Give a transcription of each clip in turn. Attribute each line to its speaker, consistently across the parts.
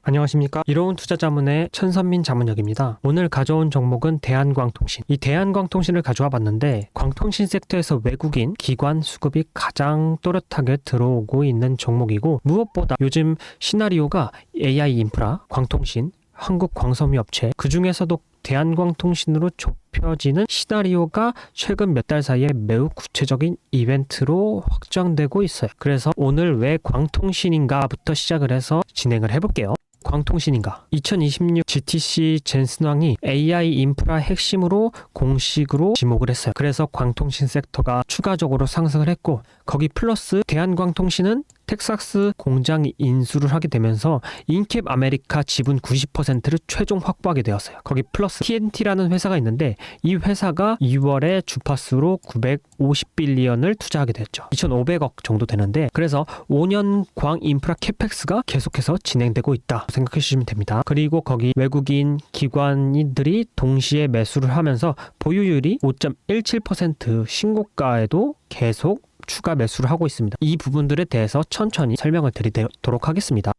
Speaker 1: 안녕하십니까. 이로운 투자자문의 천선민 자문역입니다. 오늘 가져온 종목은 대한광통신. 이 대한광통신을 가져와 봤는데 광통신 섹터에서 외국인 기관 수급이 가장 또렷하게 들어오고 있는 종목이고, 무엇보다 요즘 시나리오가 AI 인프라, 광통신, 한국광섬유업체, 그 중에서도 대한광통신으로 좁혀지는 시나리오가 최근 몇 달 사이에 매우 구체적인 이벤트로 확정되고 있어요. 그래서 오늘 왜 광통신인가부터 시작을 해서 진행을 해볼게요. 광통신인가? 2026 GTC 젠슨왕이 AI 인프라 핵심으로 공식으로 지목을 했어요. 그래서 광통신 섹터가 추가적으로 상승을 했고, 거기 플러스 대한광통신은 텍사스 공장 인수를 하게 되면서 인캡 아메리카 지분 90%를 최종 확보하게 되었어요. 거기 플러스 TNT라는 회사가 있는데, 이 회사가 2월에 주파수로 950빌리언을 투자하게 됐죠. 2,500억 정도 되는데, 그래서 5년 광 인프라 캐펙스가 계속해서 진행되고 있다 생각해 주시면 됩니다. 그리고 거기 외국인 기관인들이 동시에 매수를 하면서 보유율이 5.17% 신고가에도 계속 추가 매수를 하고 있습니다. 이 부분들에 대해서 천천히 설명을 드리도록 하겠습니다.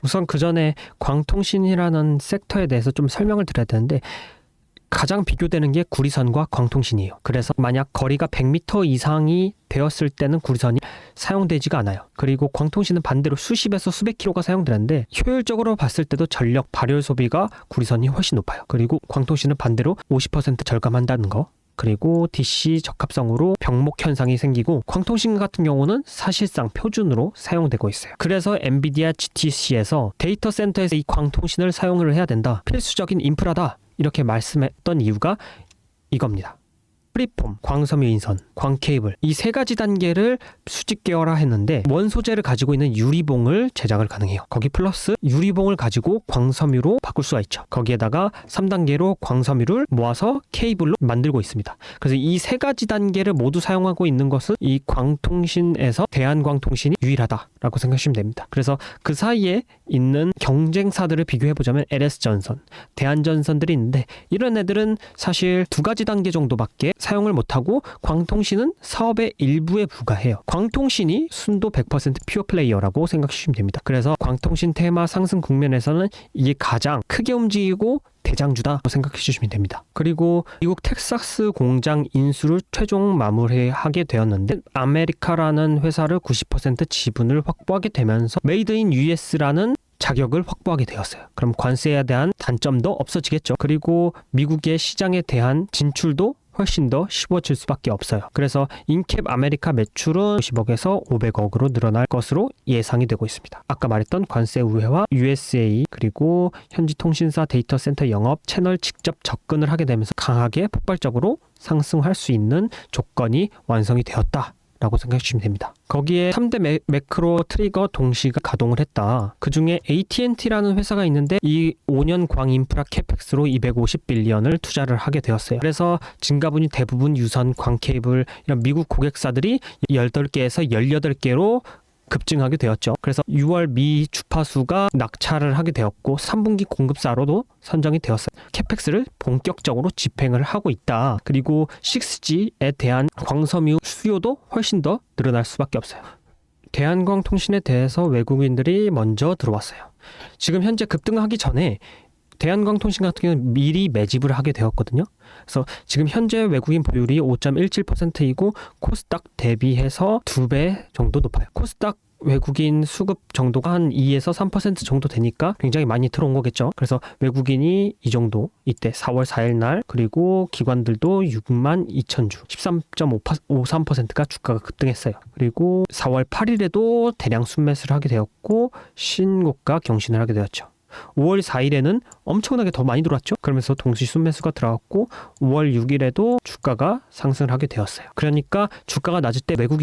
Speaker 1: 우선 그 전에 광통신이라는 섹터에 대해서 좀 설명을 드려야 되는데, 가장 비교되는 게 구리선과 광통신이에요. 그래서 만약 거리가 100m 이상이 되었을 때는 구리선이 사용되지가 않아요. 그리고 광통신은 반대로 수십에서 수백 킬로가 사용되는데, 효율적으로 봤을 때도 전력 발열 소비가 구리선이 훨씬 높아요. 그리고 광통신은 반대로 50% 절감한다는 거, 그리고 DC 적합성으로 병목 현상이 생기고, 광통신 같은 경우는 사실상 표준으로 사용되고 있어요. 그래서 엔비디아 GTC에서 데이터 센터에서 이 광통신을 사용을 해야 된다, 필수적인 인프라다, 이렇게 말씀했던 이유가 이겁니다. 프리폼, 광섬유 인선, 광케이블, 이 세 가지 단계를 수직 계열화했는데, 원소재를 가지고 있는 유리봉을 제작을 가능해요. 거기 플러스 유리봉을 가지고 광섬유로 바꿀 수가 있죠. 거기에다가 3단계로 광섬유를 모아서 케이블로 만들고 있습니다. 그래서 이 세 가지 단계를 모두 사용하고 있는 것은 이 광통신에서 대한광통신이 유일하다라고 생각하시면 됩니다. 그래서 그 사이에 있는 경쟁사들을 비교해보자면 LS전선, 대한전선들이 있는데, 이런 애들은 사실 두 가지 단계 정도밖에 사용을 못하고 광통신은 사업의 일부에 불과해요. 광통신이 순도 100% 퓨어 플레이어라고 생각하시면 됩니다. 그래서 광통신 테마 상승 국면에서는 이게 가장 크게 움직이고 대장주다고 생각해 주시면 됩니다. 그리고 미국 텍사스 공장 인수를 최종 마무리하게 되었는데, 아메리카라는 회사를 90% 지분을 확보하게 되면서 메이드 인 US라는 자격을 확보하게 되었어요. 그럼 관세에 대한 단점도 없어지겠죠. 그리고 미국의 시장에 대한 진출도 훨씬 더 쉬워질 수밖에 없어요. 그래서 인캡 아메리카 매출은 50억에서 500억으로 늘어날 것으로 예상이 되고 있습니다. 아까 말했던 관세 우회와 USA, 그리고 현지 통신사 데이터 센터 영업 채널 직접 접근을 하게 되면서 강하게 폭발적으로 상승할 수 있는 조건이 완성이 되었다 라고 생각해 주시면 됩니다. 거기에 3대 매크로 트리거 동시가 가동을 했다. 그 중에 AT&T라는 회사가 있는데, 이 5년 광 인프라 캐펙스로 250빌리언을 투자를 하게 되었어요. 그래서 증가분이 대부분 유선, 광 케이블, 이런 미국 고객사들이 18개에서 18개로 급증하게 되었죠. 그래서 6월 미 주파수가 낙찰을 하게 되었고, 3분기 공급사로도 선정이 되었어요. 캐펙스를 본격적으로 집행을 하고 있다. 그리고 6G에 대한 광섬유 수요도 훨씬 더 늘어날 수밖에 없어요. 대한광통신에 대해서 외국인들이 먼저 들어왔어요. 지금 현재 급등하기 전에 대한광통신 같은 경우는 미리 매집을 하게 되었거든요. 그래서 지금 현재 외국인 보유율이 5.17%이고 코스닥 대비해서 2배 정도 높아요. 코스닥 외국인 수급 정도가 한 2에서 3% 정도 되니까 굉장히 많이 들어온 거겠죠. 그래서 외국인이 이 정도, 이때 4월 4일 날, 그리고 기관들도 6만 2천 주, 13.53%가 주가가 급등했어요. 그리고 4월 8일에도 대량 순매수를 하게 되었고, 신고가 경신을 하게 되었죠. 5월 4일에는 엄청나게 더 많이 들어왔죠. 그러면서 동시 순매수가 들어왔고, 5월 6일에도 주가가 상승을 하게 되었어요. 그러니까 주가가 낮을 때 외국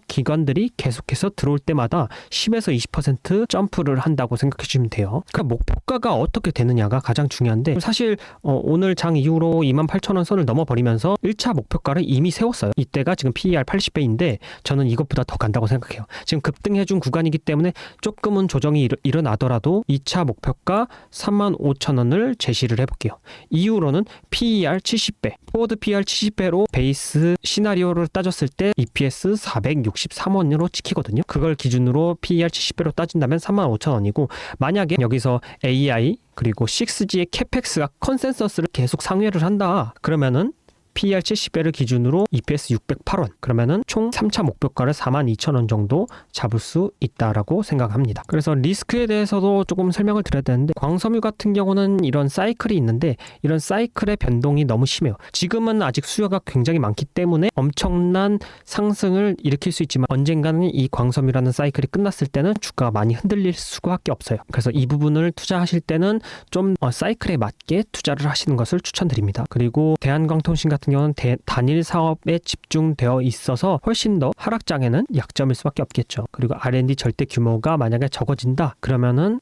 Speaker 1: 기관들이 계속해서 들어올 때마다 10에서 20% 점프를 한다고 생각해 주시면 돼요. 그러니까 목표가가 어떻게 되느냐가 가장 중요한데, 사실 오늘 장 이후로 28,000원 선을 넘어버리면서 1차 목표가를 이미 세웠어요. 이때가 지금 PER 80배인데 저는 이것보다 더 간다고 생각해요. 지금 급등해준 구간이기 때문에 조금은 조정이 일어나더라도 2차 목표가 35,000원을 제시를 해볼게요. 이후로는 PER 70배, 포워드 PER 70배로 베이스 시나리오를 따졌을 때 EPS 463원으로 찍히거든요. 그걸 기준으로 PER 70배로 따진다면 35,000원이고, 만약에 여기서 AI 그리고 6G의 캐펙스가 컨센서스를 계속 상회를 한다 그러면은 PER 70배를 기준으로 EPS 608원, 그러면은 총 3차 목표가를 42,000원 정도 잡을 수 있다라고 생각합니다. 그래서 리스크에 대해서도 조금 설명을 드려야 되는데, 광섬유 같은 경우는 이런 사이클이 있는데 이런 사이클의 변동이 너무 심해요. 지금은 아직 수요가 굉장히 많기 때문에 엄청난 상승을 일으킬 수 있지만, 언젠가는 이 광섬유라는 사이클이 끝났을 때는 주가가 많이 흔들릴 수밖에 없어요. 그래서 이 부분을 투자하실 때는 좀 사이클에 맞게 투자를 하시는 것을 추천드립니다. 그리고 대한광통신 같은 경우는 단일 사업에 집중되어 있어서 훨씬 더 하락장에는 약점일 수밖에 없겠죠. 그리고 R&D 절대 규모가 만약에 적어진다 그러면은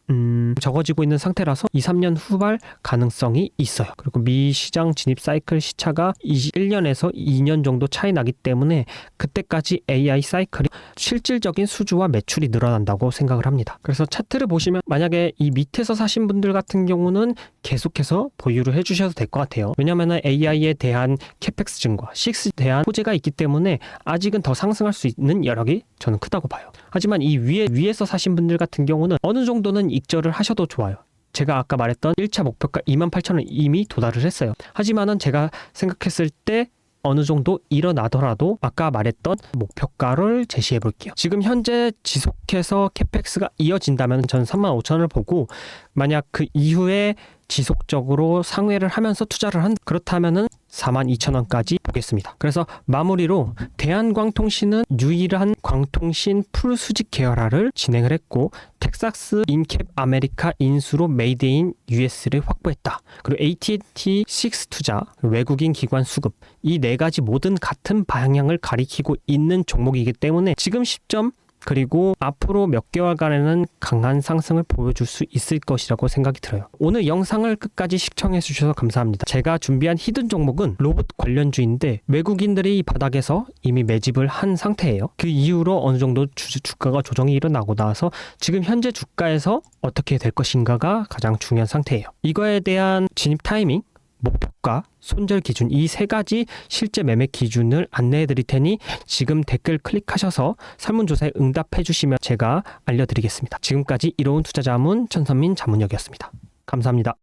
Speaker 1: 적어지고 있는 상태라서 2-3년 후발 가능성이 있어요. 그리고 미 시장 진입 사이클 시차가 21년에서 2년 정도 차이 나기 때문에 그때까지 AI 사이클이 실질적인 수주와 매출이 늘어난다고 생각을 합니다. 그래서 차트를 보시면 만약에 이 밑에서 사신 분들 같은 경우는 계속해서 보유를 해주셔도 될 것 같아요. 왜냐하면 AI에 대한 캐펙스 증가, 6에 대한 호재가 있기 때문에 아직은 더 상승할 수 있는 여력이 저는 크다고 봐요. 하지만 이 위에서 사신 분들 같은 경우는 어느 정도는 익절을 하셔도 좋아요. 제가 아까 말했던 1차 목표가 28,000원 이미 도달을 했어요. 하지만은 제가 생각했을 때 어느 정도 일어나더라도 아까 말했던 목표가를 제시해 볼게요. 지금 현재 지속해서 캐펙스가 이어진다면 저는 35,000원을 보고, 만약 그 이후에 지속적으로 상회를 하면서 투자를 그렇다면은 42,000원까지 보겠습니다. 그래서 마무리로 대한광통신은 유일한 광통신 풀수직 계열화를 진행을 했고, 텍사스 인캡 아메리카 인수로 메이드 인 US를 확보했다. 그리고 AT&T 6 투자, 외국인 기관 수급, 이 네 가지 모든 같은 방향을 가리키고 있는 종목이기 때문에 지금 시점 그리고 앞으로 몇 개월간에는 강한 상승을 보여줄 수 있을 것이라고 생각이 들어요. 오늘 영상을 끝까지 시청해 주셔서 감사합니다. 제가 준비한 히든 종목은 로봇 관련주인데 외국인들이 이 바닥에서 이미 매집을 한 상태예요. 그 이후로 어느 정도 주가가 조정이 일어나고 나서 지금 현재 주가에서 어떻게 될 것인가가 가장 중요한 상태예요. 이거에 대한 진입 타이밍, 목표가, 손절 기준, 이 세 가지 실제 매매 기준을 안내해 드릴 테니 지금 댓글 클릭하셔서 설문조사에 응답해 주시면 제가 알려드리겠습니다. 지금까지 이로운 투자자문 천선민 자문역이었습니다. 감사합니다.